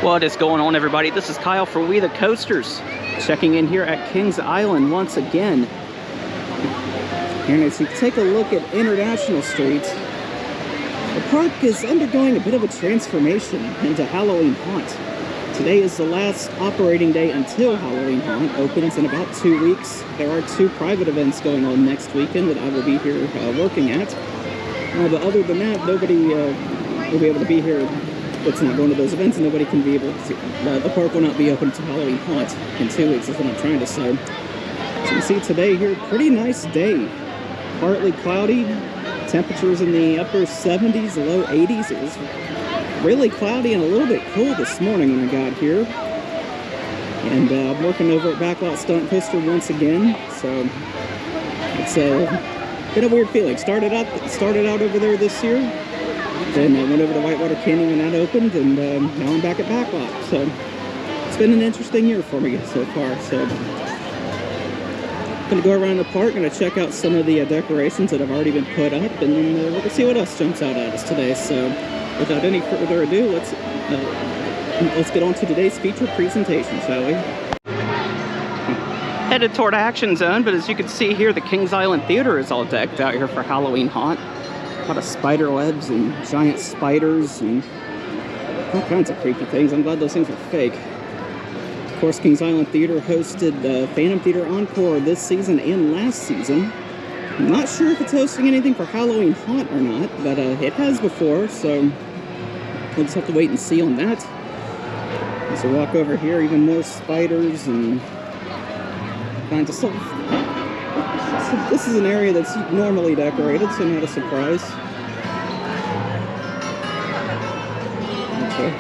What is going on, everybody? This is Kyle for We The Coasters, checking in here at Kings Island once again. And as you take a look at International Street, the park is undergoing a bit of a transformation into Halloween Haunt. Today is the last operating day until Halloween Haunt opens in about 2 weeks. There are 2 private events going on next weekend that I will be here working at. But other than that, nobody will be able to be here. It's not going to those events, and nobody can be able to. The park will not be open until Halloween Haunt in 2 weeks, is what I'm trying to say. So you see today here, pretty nice day. Partly cloudy, temperatures in the upper 70s, low 80s. It was really cloudy and a little bit cool this morning when I got here. And I'm working over at Backlot Stunt Coaster once again, so it's a bit of a weird feeling. Started out over there this year. Then I went over to Whitewater Canyon when that opened, and now I'm back at Backlot. So it's been an interesting year for me so far. So I'm going to go around the park, going to check out some of the decorations that have already been put up, and then we're going to see what else jumps out at us today. So without any further ado, let's get on to today's feature presentation, shall we? Headed toward Action Zone, but as you can see here, the Kings Island Theater is all decked out here for Halloween Haunt. A lot of spider webs and giant spiders and all kinds of creepy things. I'm glad those things are fake. Of course, Kings Island Theater hosted the Phantom Theater Encore this season and last season. I'm not sure if it's hosting anything for Halloween Haunt or not, but it has before, so we'll just have to wait and see on that. As we walk over here, even more spiders and kinds of stuff. So this is an area that's normally decorated, so not a surprise. Okay.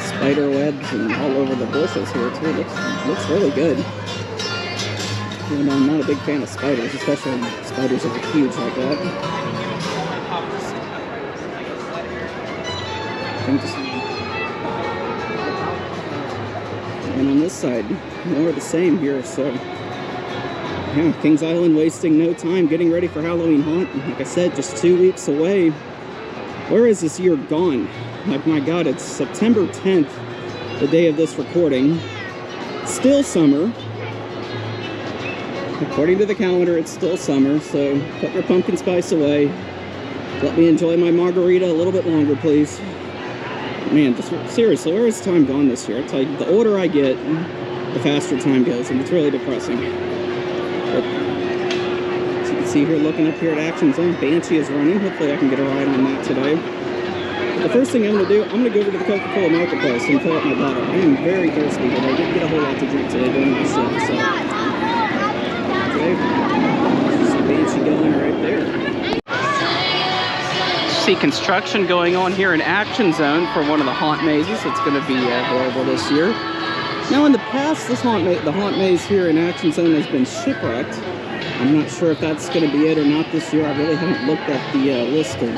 Spider webs and all over the bushes here too. Looks really good. Even though I'm not a big fan of spiders, especially when spiders are huge like that. And on this side, more of the same here, so yeah, Kings Island wasting no time getting ready for Halloween Haunt. Like I said, just 2 weeks away. Where is this year gone? Like, my God, it's September 10th, the day of this recording. Still summer. According to the calendar, it's still summer, so put your pumpkin spice away. Let me enjoy my margarita a little bit longer, please. Man, seriously, where is time gone this year? I tell you, the older I get, the faster time goes, and it's really depressing. But, as you can see here, looking up here at Action Zone, Banshee is running. Hopefully I can get a ride on that today. But the first thing I'm going to do, I'm going to go over to the Coca-Cola Marketplace and fill up my bottle. I am very thirsty, but I didn't get a whole lot to drink today during my show, so. Okay, there's the Banshee going right there. See construction going on here in Action Zone for one of the haunt mazes that's going to be available this year. Now, in the past, the haunt maze here in Action Zone has been shipwrecked. I'm not sure if that's going to be it or not this year. I really haven't looked at the list of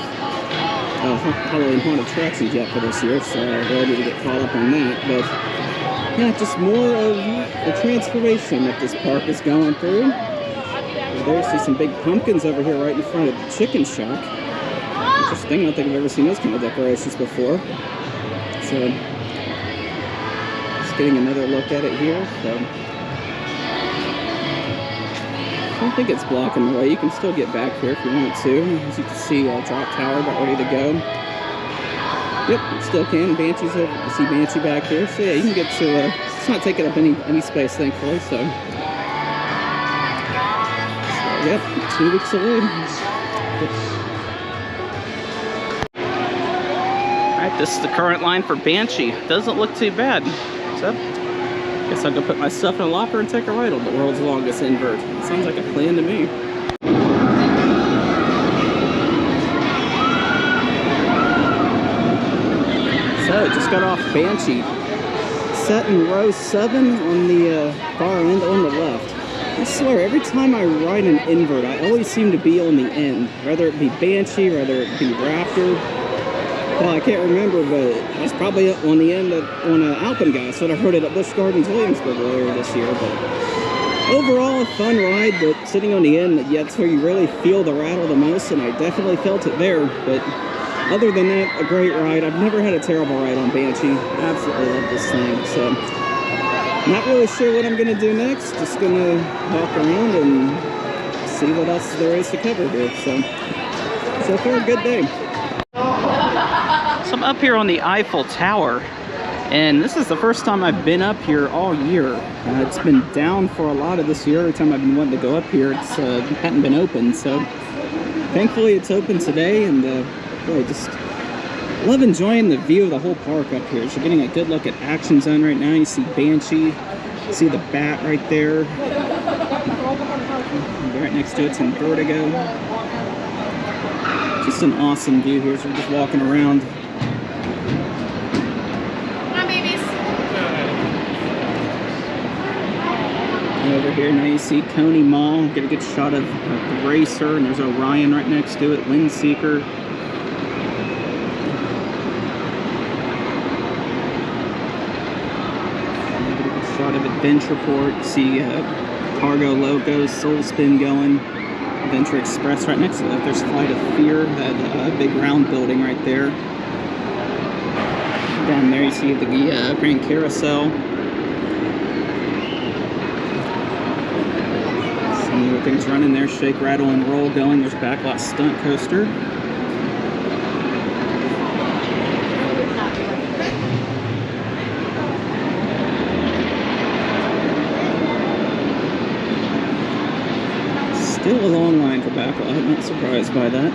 Halloween Haunt attractions yet for this year, so I'm ready to get caught up on that. But yeah, just more of the transformation that this park is going through. There's some big pumpkins over here right in front of the chicken shack. Interesting, I don't think I've ever seen those kind of decorations before. So, just getting another look at it here. So, I don't think it's blocking the way. You can still get back here if you want to. As you can see, Drop Tower about ready to go. Yep, still can. Banshee's over. You see Banshee back here. So yeah, you can get to. It's not taking up any space, thankfully. So yep, 2 weeks away. Alright, this is the current line for Banshee. Doesn't look too bad. So, guess I'll go put my stuff in a locker and take a ride on the world's longest invert. Sounds like a plan to me. So, just got off Banshee. Set in row 7 on the far end on the left. I swear, every time I ride an invert, I always seem to be on the end. Whether it be Banshee, whether it be Raptor. Well, I can't remember, but I was probably on the end on an Alpengeist when I rode it at Busch Gardens, Williamsburg earlier this year. But overall, a fun ride, but sitting on the end, that's where you really feel the rattle the most, and I definitely felt it there. But Other than that, a great ride. I've never had a terrible ride on Banshee. Absolutely love this thing. So, not really sure what I'm going to do next. Just going to walk around and see what else there is to cover here. So far, a good day. So I'm up here on the Eiffel Tower, and this is the first time I've been up here all year. It's been down for a lot of this year. Every time I've been wanting to go up here, it's hadn't been open. So thankfully it's open today, and really just love enjoying the view of the whole park up here. So you're getting a good look at Action Zone right now. You see Banshee, you see the Bat right there. And right next to it's in Vertigo. Just an awesome view here. So we're just walking around. Come on, babies. And over here now you see Coney Mall. Get a good shot of the Racer, and there's Orion right next to it, Windseeker. Shot of Adventureport. See Cargo logos, Soul Spin going. Adventure Express right next to that. There's Flight of Fear, that big round building right there. Down there you see the Grand Carousel. Some more things running there. Shake, Rattle, and Roll going. There's Backlot Stunt Coaster. Still a long line for Backlot, I'm not surprised by that.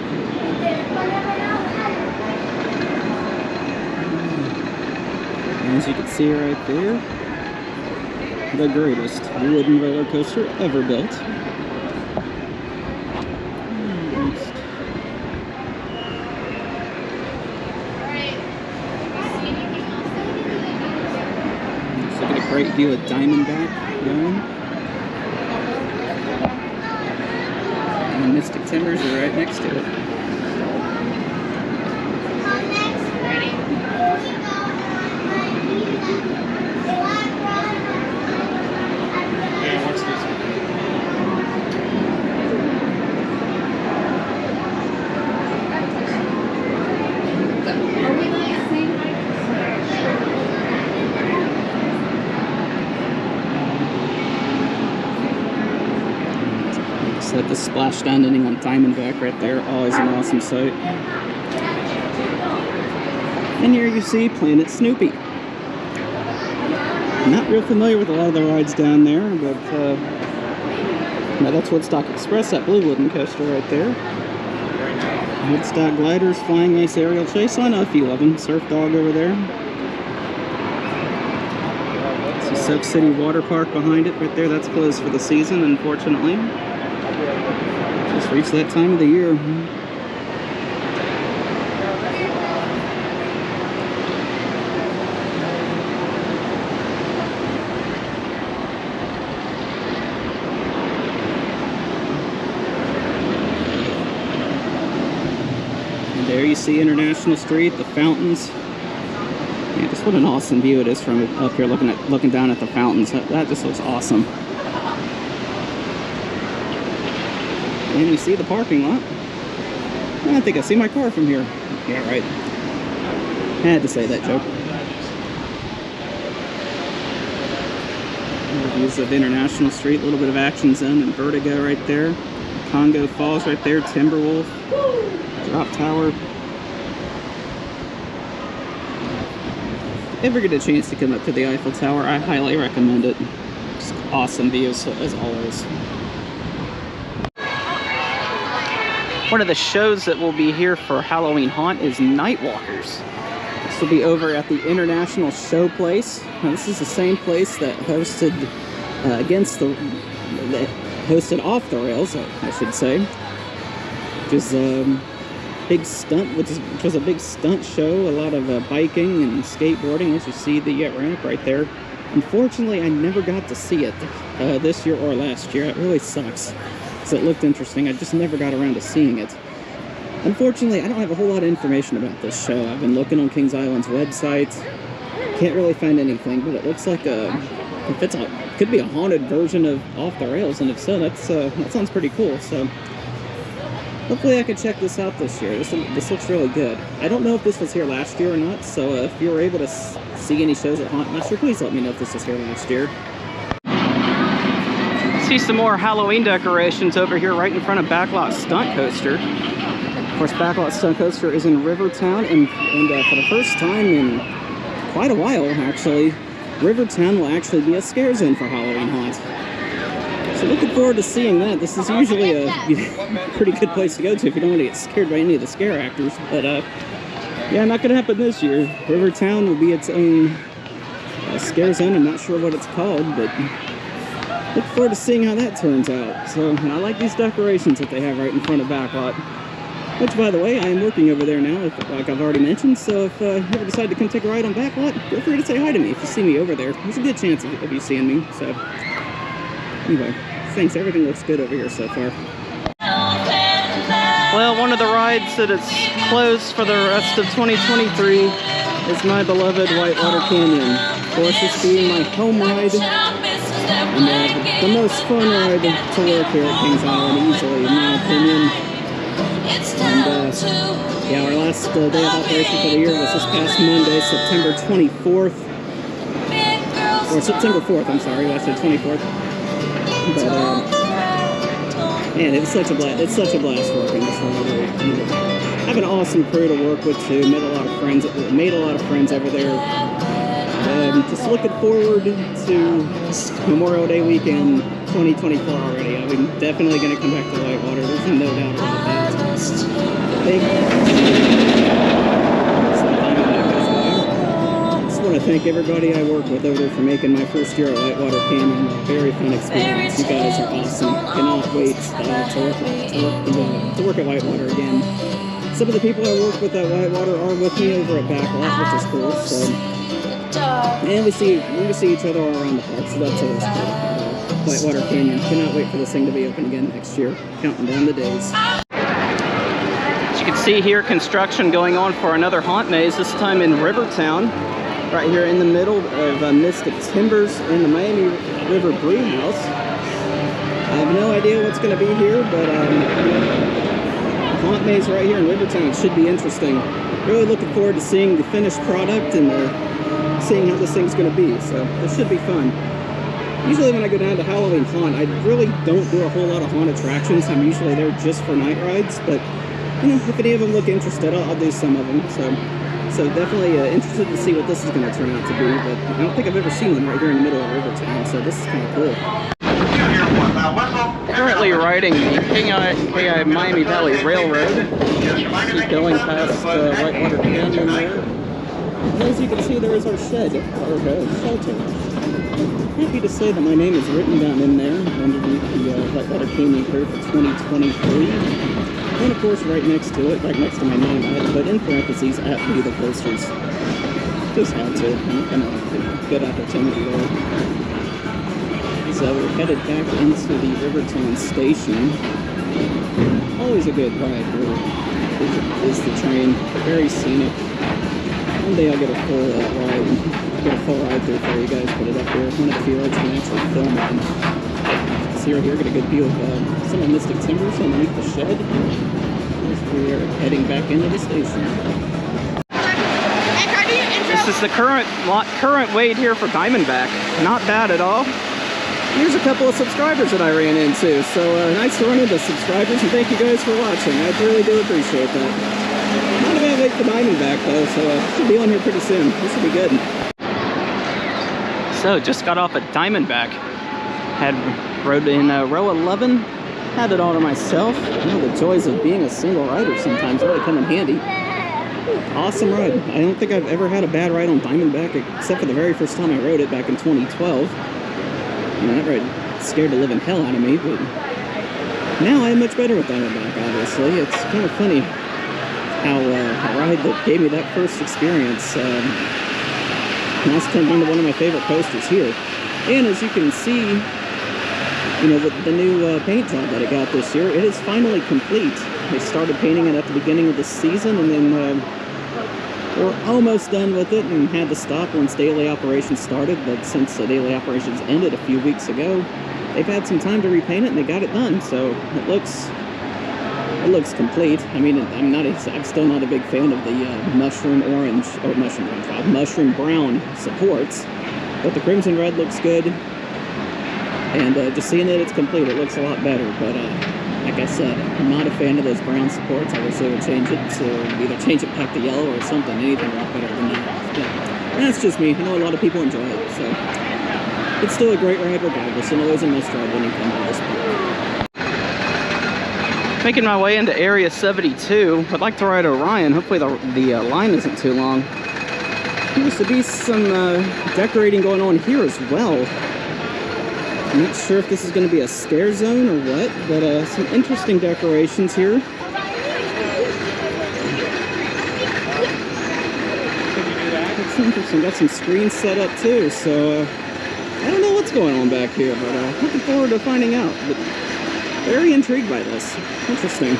And as you can see right there, the greatest wooden roller coaster ever built. Let's look at a great view of Diamondback going. And Mystic Timbers are right next to it. Ready? Yeah, watch this. Set the splashdown ending on Diamondback right there. Always an awesome sight. And here you see Planet Snoopy. Not real familiar with a lot of the rides down there, but now that's Woodstock Express, that blue wooden coaster right there. Woodstock Gliders, Flying Ace Aerial Chase. I know a few of them. Surf Dog over there. See Soak City Water Park behind it right there. That's closed for the season, unfortunately. Just reached that time of the year. And there you see International Street, the fountains. Yeah, just what an awesome view it is from up here looking down at the fountains. That just looks awesome. And we see the parking lot. I think I see my car from here. Yeah, right. Had to say that joke. Views of International Street, a little bit of Action Zone and Vertigo right there. Congo Falls right there, Timberwolf, Drop Tower. If you ever get a chance to come up to the Eiffel Tower, I highly recommend it. Just awesome views as always. One of the shows that will be here for Halloween Haunt is Nightwalkers. This will be over at the International Show Place. Now, this is the same place that hosted hosted Off the Rails, I should say, which is big stunt, which was a big stunt show. A lot of biking and skateboarding. As you see the ramp right there. Unfortunately, I never got to see it this year or last year. It really sucks. It looked interesting. I just never got around to seeing it. Unfortunately, I don't have a whole lot of information about this show. I've been looking on Kings Island's website. Can't really find anything, but it looks like could be a haunted version of Off the Rails, and if so, that sounds pretty cool. So hopefully I can check this out this year. This looks really good. I don't know if this was here last year or not, so if you were able to see any shows at Haunt Master, please let me know if this was here last year. See some more Halloween decorations over here right in front of Backlot Stunt Coaster. Of course, Backlot Stunt Coaster is in Rivertown, and for the first time in quite a while, actually, Rivertown will actually be a scare zone for Halloween Haunt. So looking forward to seeing that. This is usually a pretty good place to go to if you don't want to get scared by any of the scare actors. But yeah, not going to happen this year. Rivertown will be its own scare zone. I'm not sure what it's called, but look forward to seeing how that turns out. So I like these decorations that they have right in front of Backlot. Which, by the way, I am working over there now, like I've already mentioned. So if you ever decide to come take a ride on Backlot, feel free to say hi to me if you see me over there. There's a good chance of you seeing me. So anyway, thanks. Everything looks good over here so far. Well, one of the rides that is closed for the rest of 2023 is my beloved Whitewater Canyon. Of course, this being my home ride and the most fun ride to work here at Kings Island, easily, in my opinion. And yeah, our last day of operation for the year was this past Monday, September 24th. Or September 4th, I'm sorry, I said 24th. But man, it's such a blast. It's such a blast working this ride. I have an awesome crew to work with too. Made a lot of friends over there. Just looking forward to Memorial Day weekend 2024 already. I'm definitely going to come back to Whitewater. There's no doubt about that. Just want to thank everybody I work with over there for making my first year at Whitewater Canyon a very fun experience. You guys are awesome. Cannot wait to work at Whitewater again. Some of the people I work with at Whitewater are with me over at Backlot, which is cool. So, and we see each other all around the park, so that's always cool. Whitewater Canyon. Cannot wait for this thing to be open again next year. Counting down the days. As you can see here, construction going on for another haunt maze, this time in Rivertown, right here in the middle of Mystic Timbers and the Miami River Brew House. I have no idea what's going to be here, but haunt maze right here in Rivertown should be interesting. Really looking forward to seeing the finished product and seeing how this thing's going to be, so this should be fun. Usually when I go down to Halloween Haunt, I really don't do a whole lot of haunt attractions. I'm usually there just for night rides, but you know, if any of them look interested, I'll do some of them. So definitely interested to see what this is going to turn out to be, but I don't think I've ever seen one right here in the middle of Rivertown, so this is kind of cool. Currently riding the KI Miami Valley Railroad. Keep going past Whitewater Canyon there. And as you can see, there is our shed, our shelter. Happy to say that my name is written down in there underneath the Whitewater Canyon crew for 2023. And of course, right next to it, right next to my name, I had to put in parentheses at Be the Coasters. Just had to. Kind of good opportunity there. So we're headed back into the Rivertown station. Always a good ride here is the train. Very scenic. One day I'll get a full ride through for you guys, put it up here. One of the few rides you can actually film it. See right here, get a good view of some of Mystic Timbers underneath the shed. As we are heading back into the station. This is the current wait here for Diamondback. Not bad at all. Here's a couple of subscribers that I ran into. So nice to run into subscribers, and thank you guys for watching. I really do appreciate that. Not a bad wait for Diamondback though, so should be on here pretty soon. This will be good. So just got off at Diamondback. Rode in row 11. Had it all to myself. You know, the joys of being a single rider sometimes really come in handy. Awesome ride. I don't think I've ever had a bad ride on Diamondback except for the very first time I rode it back in 2012. That ride scared the living hell out of me, but now I am much better with Diamondback, obviously. It's kind of funny how a ride that gave me that first experience now it's turned into one of my favorite coasters here. And as you can see, you know, the new paint job that it got this year, it is finally complete. They started painting it at the beginning of the season, and then we're almost done with it and had to stop once daily operations started. But since the daily operations ended a few weeks ago, they've had some time to repaint it and they got it done. So it looks It looks complete. I mean, I'm still not a big fan of the mushroom orange, or mushroom brown supports, but the crimson red looks good. And just seeing that it's complete, it looks a lot better. But like I said, I'm not a fan of those brown supports. I wish they would change it to either change it back to yellow or something, anything a lot better than that. But that's just me. I know a lot of people enjoy it, so it's still a great ride regardless, and always a must ride when you come to this park. Making my way into Area 72. I'd like to ride Orion. Hopefully the line isn't too long. There used to be some decorating going on here as well. I'm not sure if this is going to be a scare zone or what, but some interesting decorations here. That's interesting. Got some screens set up too, so I don't know what's going on back here, but looking forward to finding out. But very intrigued by this. Interesting.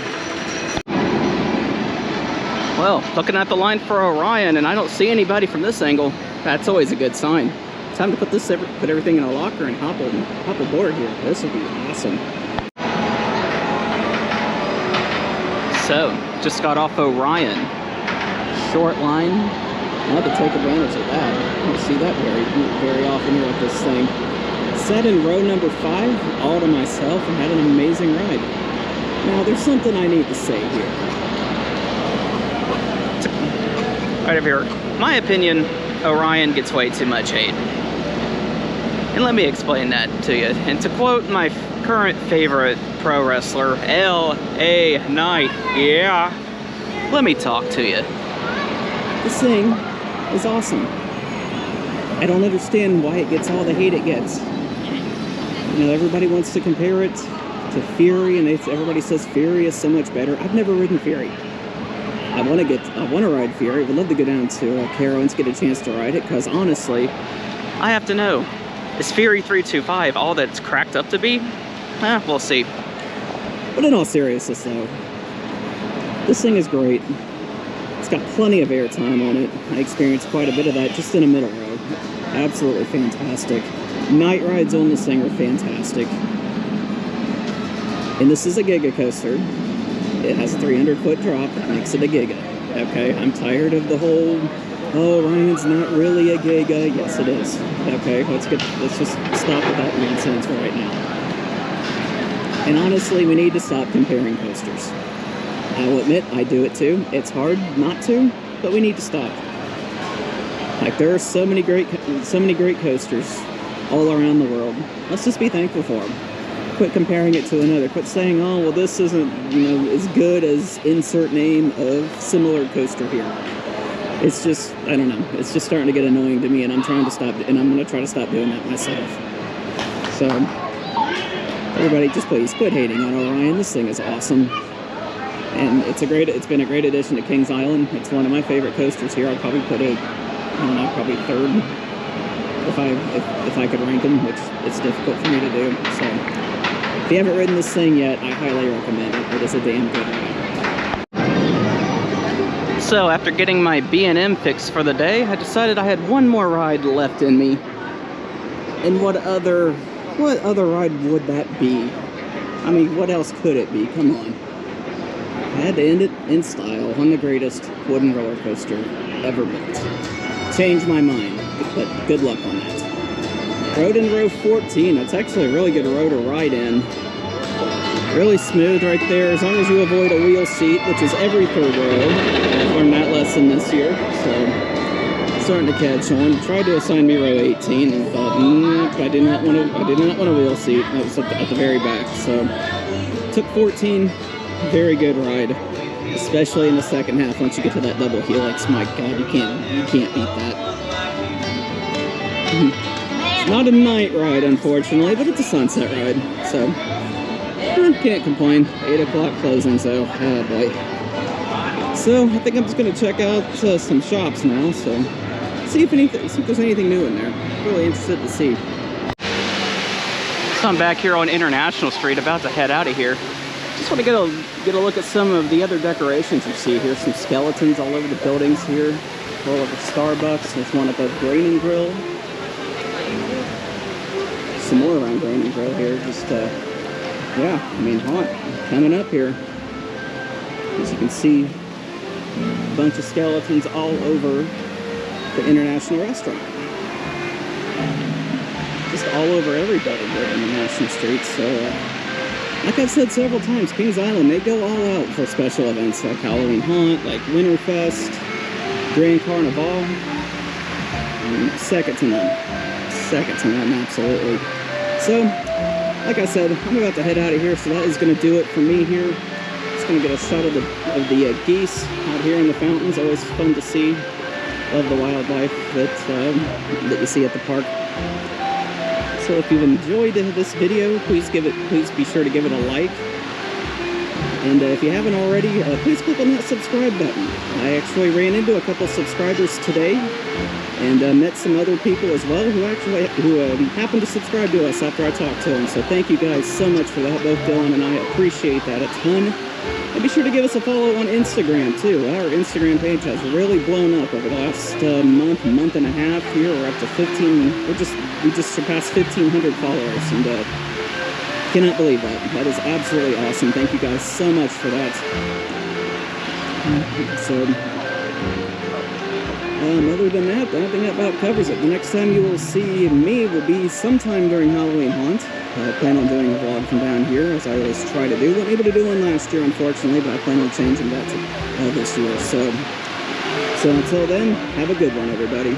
Well, looking at the line for Orion, and I don't see anybody from this angle. That's always a good sign. Time to put everything in a locker and hop aboard here. This will be awesome. So, just got off Orion. Short line. I had to take advantage of that. I don't see that very often here with this thing. Sat in row number 5, all to myself, and had an amazing ride. Now, there's something I need to say here. Right over here. My opinion, Orion gets way too much hate. And let me explain that to you. And to quote my current favorite pro wrestler, L.A. Knight, yeah, let me talk to you. This thing is awesome. I don't understand why it gets all the hate it gets. You know, everybody wants to compare it to Fury, and everybody says Fury is so much better. I've never ridden Fury. I want to ride Fury. I would love to go down to Carowinds, get a chance to ride it, because honestly, I have to know. Is Fury 325 all that it's cracked up to be? We'll see. But in all seriousness though, this thing is great. It's got plenty of airtime on it. I experienced quite a bit of that just in a middle row. Absolutely fantastic. Night rides on this thing are fantastic. And this is a Giga coaster. It has a 300-foot drop that makes it a Giga. Okay, I'm tired of the whole, oh, Orion's not really a Giga. Yes, it is. Okay, let's just stop with that nonsense right now. And honestly, we need to stop comparing coasters. I will admit, I do it too. It's hard not to, but we need to stop. Like, there are so many great coasters all around the world. Let's just be thankful for them. Quit comparing it to another. Quit saying, oh, well, this isn't, as good as insert name of similar coaster here. It's just, I don't know, it's just starting to get annoying to me, and I'm trying to stop, and I'm going to try to stop doing that myself. So, everybody just please quit hating on Orion. This thing is awesome. And it's been a great addition to Kings Island. It's one of my favorite coasters here. I'd probably put it, I don't know, probably third if I could rank them, which it's difficult for me to do. So, if you haven't ridden this thing yet, I highly recommend it. It is a damn good ride. So after getting my B&M fix for the day, I decided I had one more ride left in me. And what other ride would that be? I mean, what else could it be? Come on. I had to end it in style on the greatest wooden roller coaster ever built. Changed my mind, but good luck on that. Rode in row 14. That's actually a really good row to ride in. Really smooth right there, as long as you avoid a wheel seat, which is every third row. I learned that lesson this year, so starting to catch on. Tried to assign me row 18 and thought, I did not want a wheel seat. That was at the very back. So took 14. Very good ride, especially in the second half. Once you get to that double helix, my God, you can't beat that. It's not a night ride, unfortunately, but it's a sunset ride, so can't complain. 8 o'clock closing, so oh boy. So I think I'm just gonna check out some shops now. So see if there's anything new in there. Really interested to see. So I'm back here on International Street, about to head out of here. Just want to get a look at some of the other decorations you see here. Some skeletons all over the buildings here. All over Starbucks. There's one above Grain and Grill. Some more around Grain and Grill here. Just yeah, I mean, hot coming up here. As you can see, a bunch of skeletons all over the International Restaurant. Just all over everybody there in the National Street. So, like I've said several times, Kings Island, they go all out for special events like Halloween Haunt, like Winterfest, Grand Carnival. Second to none. Second to none, absolutely. So, like I said, I'm about to head out of here, so that is going to do it for me here. Just going to get a shot of the geese out here in the fountains. Always fun to see. Love the wildlife that you see at the park. So if you've enjoyed this video, please be sure to give it a like. And if you haven't already, please click on that subscribe button. I actually ran into a couple subscribers today, and met some other people as well who happened to subscribe to us after I talked to them. So thank you guys so much for that. Both Dylan and I appreciate that a ton. And be sure to give us a follow on Instagram too. Our Instagram page has really blown up over the last month and a half. Here we're up to 15. We just surpassed 1,500 followers, and cannot believe that. That is absolutely awesome. Thank you guys so much for that. So, other than that, I think that about covers it. The next time you will see me will be sometime during Halloween Haunt. I plan on doing a vlog from down here, as I always try to do. Wasn't able to do one last year, unfortunately, but I plan on changing that to this year. So until then, have a good one, everybody.